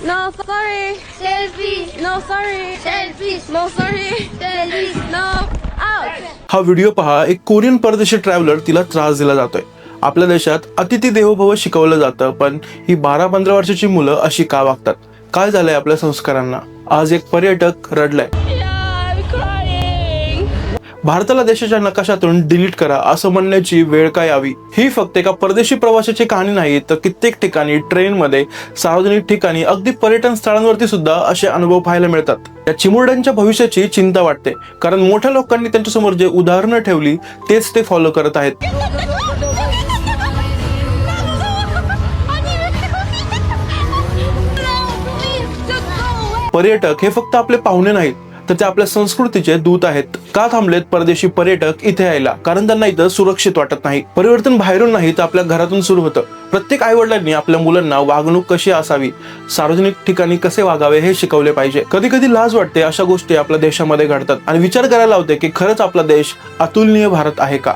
No, sorry. Selfies. No, sorry. Selfies. No, sorry. Selfies. No. Out. हा video पहा. एक Korean परदेशी traveller तिला त्रास दिला जातोय. आपल्या देशात अतिथी देवो भव शिकवलं जातं, पण ही 12-15 वर्षाची मुलं अशी का वागतात? काय झालंय आपल्या संस्कारांना? आज एक पर्यटक रडलाय. Yeah, I'm crying. भारताला देशाच्या नकाशातून डिलीट करा असं म्हणण्याची वेळ काय यावी? ही फक्त एका परदेशी प्रवाशाची कहाणी नाही, तर कित्येक ठिकाणी, ट्रेनमध्ये, सार्वजनिक ठिकाणी, अगदी पर्यटन स्थळांवरती सुद्धा असे अनुभव पाहायला मिळतात. या चिमुरड्यांच्या भविष्याची चिंता वाटते, कारण मोठ्या लोकांनी त्यांच्यासमोर जे उदाहरणं ठेवली तेच ते फॉलो करत आहेत. पर्यटक हे फक्त आपले पाहुणे नाहीत, तर ते आपल्या संस्कृतीचे दूत आहेत. का थांबलेत परदेशी पर्यटक इथे यायला? कारण त्यांना इथं सुरक्षित वाटत नाही. परिवर्तन बाहेरून नाही, तर आपल्या घरातून सुरू होतं. प्रत्येक आईवडिलांनी आपल्या मुलांना वागणूक कशी असावी, सार्वजनिक ठिकाणी कसे वागावे हे शिकवले पाहिजे. कधी कधी लाज वाटते अशा गोष्टी आपल्या देशामध्ये घडतात आणि विचार करायला लावते की खरंच आपला देश अतुलनीय भारत आहे का?